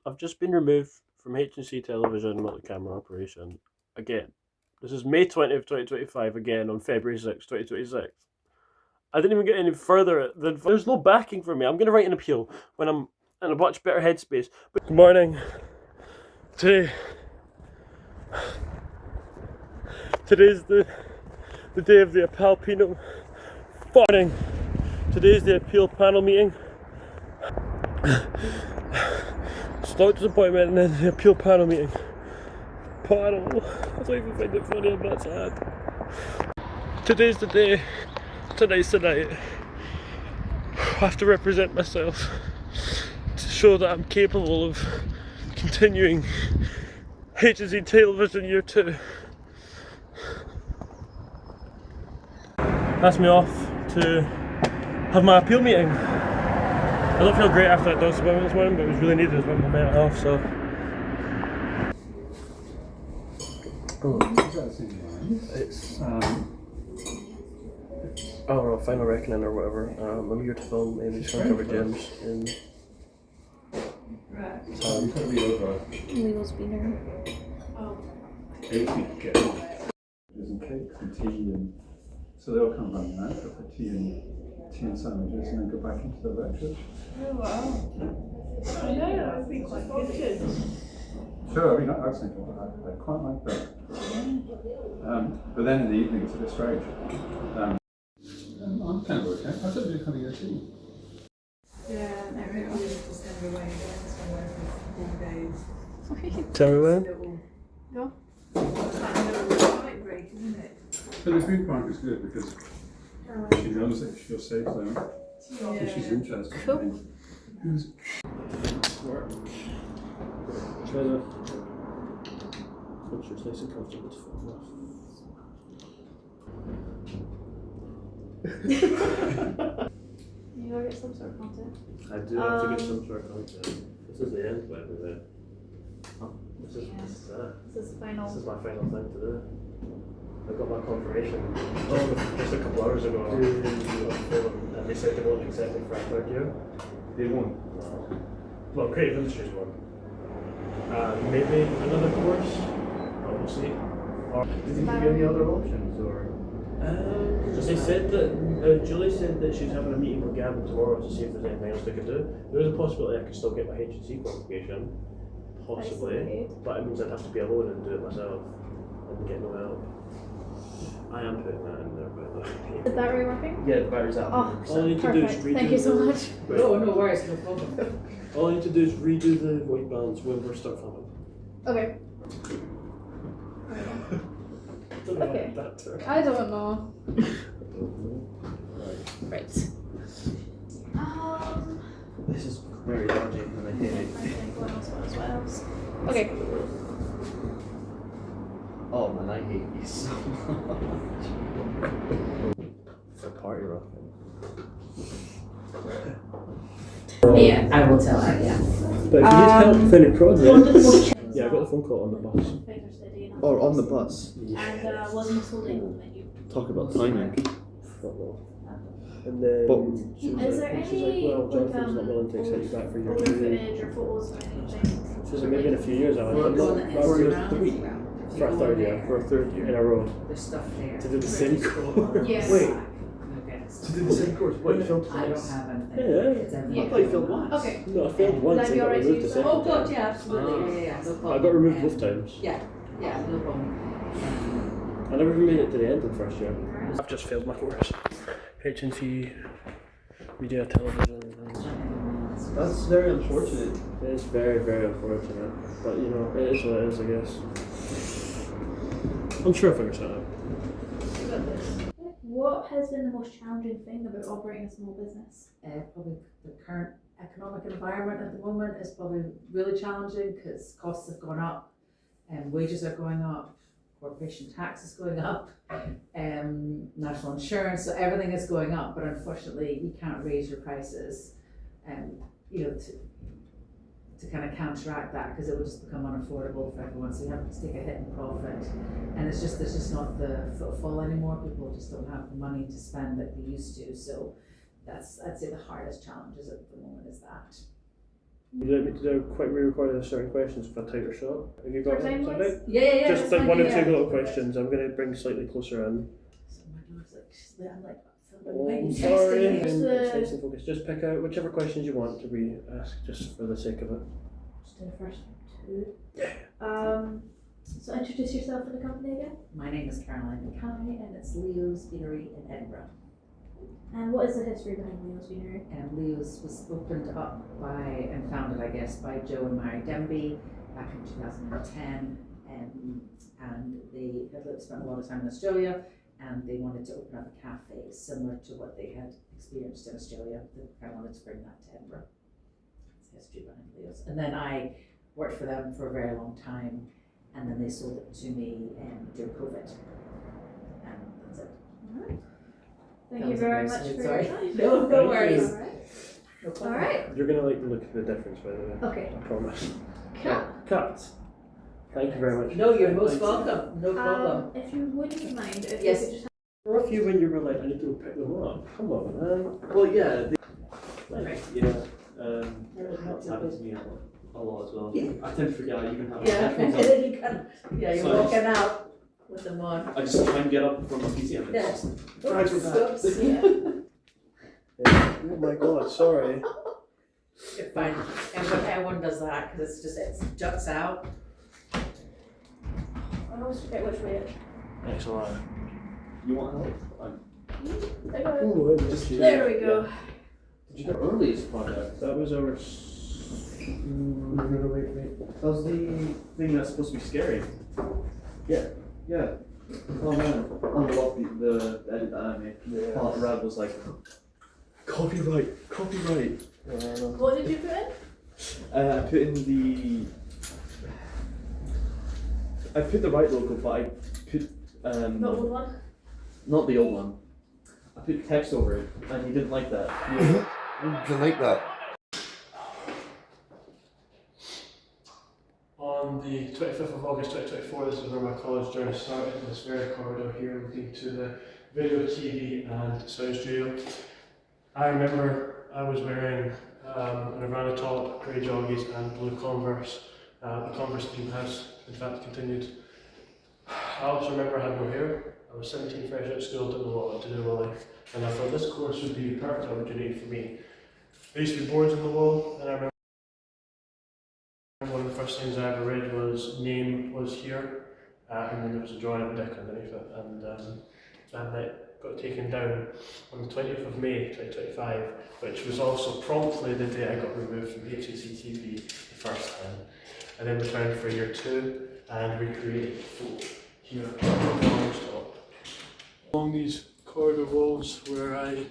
I've just been removed from H&C television multi-camera operation again. This is May 20th, 2025 again on February 6th, 2026. I didn't even get any further than there's no backing for me. I'm going to write an appeal when I'm in a much better headspace. But good morning. Today's the day of the Appeal morning. Today's the appeal panel meeting. Doctor's appointment and then the appeal panel meeting. Panel. I don't even find it funny, I'm not sad. Today's the day. Tonight's the night. I have to represent myself to show that I'm capable of continuing H&C television year 2. Asked me off to have my appeal meeting. I don't feel great after that doctor's appointment this morning, but it was really needed as well for my mental health, so. It's I don't know, Final Reckoning or whatever. I'm here to film Amy's Undercover Gems in Legal's been here. There's some cakes and tea, and so they all come running out for tea and sandwiches, and then go back into the lectures. Oh wow! I know that would be quite good. Sure, I mean, I was thinking about that. I quite like that. But then in the evening, it's a bit strange. I'm kind of okay. I thought you were coming here too. Yeah, no, we were just going away again. It's been away for 4 days. Tell me when? No. It's like a little night break, isn't it? But the food park is good because she knows that she'll safe there. Yeah. So she's interested. Cool. Work. Try that. Make sure it's nice and comfortable to film off. You gotta get some sort of content. I do have to get some sort of content. This is the end, by the way. This is This is This final. is my final thing to do. I got my confirmation just a couple hours ago. And they said they won't accept me for a third year. They won't. Well, Creative Industries won. Maybe another course. We'll see. Or Did you give any other options, or? they said that Julie said that she's having a meeting with Gavin tomorrow to see if there's anything else they can do. There is a possibility I could still get my H&C qualification, possibly, but it means I'd have to be alone and do it myself and get no help. I am putting that in there, by the way. Is the battery working? Yeah, the battery's out. Oh, All I need to do is perfect. redo Thank you so much. No worries, no problem. All I need to do is redo the white balance when we start filming. Okay. Okay. I don't know. Right. This is very dodgy, and I hate it. What else? Okay. Oh man, I hate you so much. For party rock. Yeah, I will tell her, yeah. But if you need help with any projects, yeah, I got the phone call on the bus. Or on the bus. And wasn't told the menu. Talk about timing. And then she was Is there like, she's any, like, well, Jonathan's not willing to accept you back for your older degree. footage or photos or anything? She was like, maybe in a few years, I went, We'll go on the not for Instagram. 3. For a third year. For a third year. In a row. There's stuff there. To do the same course. Yes. Wait. Okay. To do the same course? What, you filmed I don't twice? have anything. Yeah. It's every Yeah. day. I thought you filmed once. Okay. No, I failed once That'd and be got alright to removed the use second Oh god, time. yeah, absolutely. Yeah, no problem. I got removed both times. Yeah, no problem. I never even made it to the end of the first year. I've just failed my course. H&C, media, television. That's very unfortunate. It is very, very unfortunate. But you know, it is what it is, I guess. I'm sure I'll figure something out. What has been the most challenging thing about operating a small business? Probably the current economic environment at the moment is probably really challenging because costs have gone up and wages are going up, corporation tax is going up, national insurance, so everything is going up, but unfortunately you can't raise your prices to kind of counteract that because it would just become unaffordable for everyone, so you have to take a hit in profit, and there's just not the footfall anymore. People just don't have the money to spend that they used to, so that's, I'd say, the hardest challenges at the moment is that. Would you like me to do quick re-recording of certain questions for a tighter shot? Have you got For that? Is that right? Yeah. Just that's like fine, one or yeah. two little questions. I'm going to bring slightly closer in. So my nose, I'm like, Oh, might I'm be sorry. texting And me. it's nice and focused. Just pick out whichever questions you want to re-ask, just for the sake of it. Just do the first two. So introduce yourself and the company again. My name is Caroline McCanney, and it's Leo's Beanery in Edinburgh. And what is the history behind Leo's Beanery? And Leo's was opened up by and founded, I guess, by Joe and Mary Denby back in 2010. And they had spent a lot of time in Australia, and they wanted to open up a cafe similar to what they had experienced in Australia. They kind of wanted to bring that to Edinburgh. That's the history behind Leo's. And then I worked for them for a very long time, and then they sold it to me during COVID. And that's it. Alright. Thank That you was very very much sweet, for sorry. your time. No Thank worries. you. Alright. No problem. Alright. You're going to like the look of the difference, by the way. Okay. I promise. Cut. Cut. Thank you very much. No, you're most Thank you. welcome. No problem. If you wouldn't mind, if Yes. you could just Or if you when you were like, I need to go pick them up. Come on, man. Well, yeah. Right. Yeah. It's happened to me a lot as well. Yeah. I tend to forget I even have Yeah, and headphones on. then you can, you're So I walking out with them on. I just try and get up from my PC and Yeah. it's just drives me back. Oops. Oh my god, sorry. You're fine. And when everyone does that, because it juts out. I always forget which way it is. Excellent. You want help? Ooh, There we go. Did you get earliest project? That was our. Wait. That was the thing that's supposed to be scary. Yeah. Yeah. Oh man, on the edit that I made. Yeah. Rad was like, copyright. What did you put in? I put in the right logo, but I put The old one? not the old one. I put text over it, and he didn't like that. Didn't like that. On the 25th of August 2024, this is where my college journey started, in this very corridor here leading to the video, TV and sound studio. I remember I was wearing an Nirvana top, grey joggies and blue Converse. The Converse theme has in fact continued. I also remember I had no hair. I was 17, fresh out of school, didn't know what to do with my life, and I thought this course would be a perfect opportunity for me. There used to be boards on the wall, and I remember one of the first things I ever read was name was here, and then there was a drawing of a dick underneath it, and that night got taken down on the 20th of May 2025, which was also promptly the day I got removed from ECTV the first time, and then returned for year 2 and recreated the folk here at the college top. Along these corridor walls where I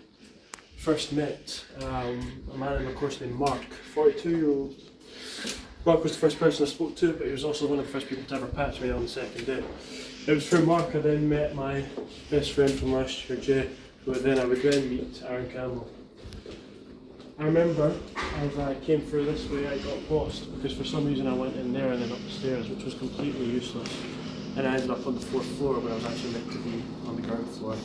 first met a man in my course named Mark, 42-year-old. Mark was the first person I spoke to, but he was also one of the first people to ever patch me on the second day. It was through Mark I then met my best friend from last year, Jay, who then I would then meet Aaron Campbell. I remember as I came through this way I got lost because for some reason I went in there and then up the stairs, which was completely useless. And I ended up on the 4th floor where I was actually meant to be on the ground floor.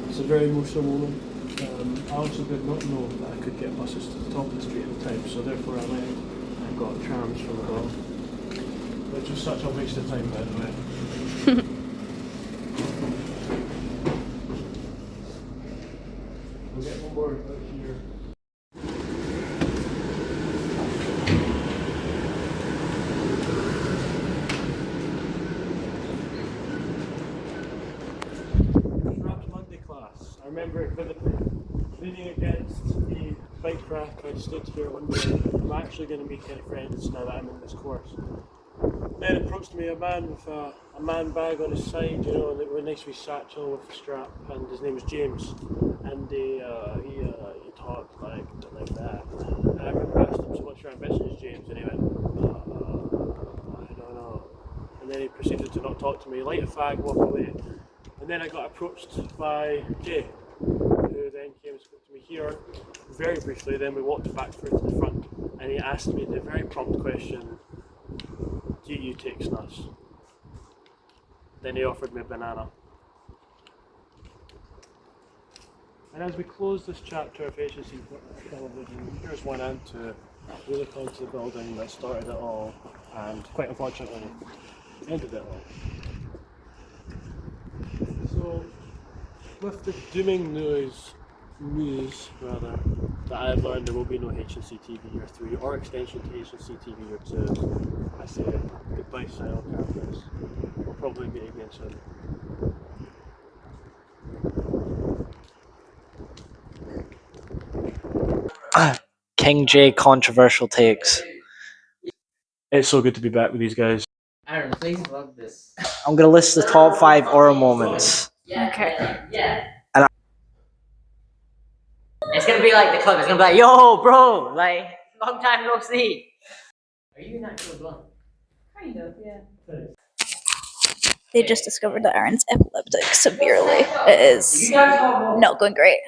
It's a very emotional moment. I also did not know that I could get buses to the top of the street at the time, so therefore I went and got trams from above, which was such a waste of time, by the way. We'll get one more out here. Perhaps Monday class. I remember it vividly. Leaning against the bike rack, I stood here wondering, I'm actually going to make any friends now that I'm in this course. Then approached me a man with a man bag on his side, you know, a nice wee satchel with a strap, and his name was James. And he talked like that. And I remember asking him, so what's your ambitions, James? And he went, I don't know. And then he proceeded to not talk to me, light a fag, walk away. And then I got approached by Jay, who then came and spoke to me here very briefly. Then we walked back through to the front, and he asked me the very prompt question, do you take snus? Then he offered me a banana. And as we close this chapter of HSC television, here's one end to we look onto the building that started it all and quite unfortunately ended it all. So with the dooming news rather, that I've learned there will be no HSC TV Year 3 or extension to HSC TV Year 2, I say goodbye Sile campus. We'll probably meet again soon. King J controversial takes. It's so good to be back with these guys. Aaron, please vlog this. I'm gonna list the top 5 aura moments. Okay. And it's gonna be like the club. It's gonna be like, yo, bro, like long time no see. Are you an actual blonde? Kind of, yeah. They just discovered that Aaron's epileptic severely. It is not going great.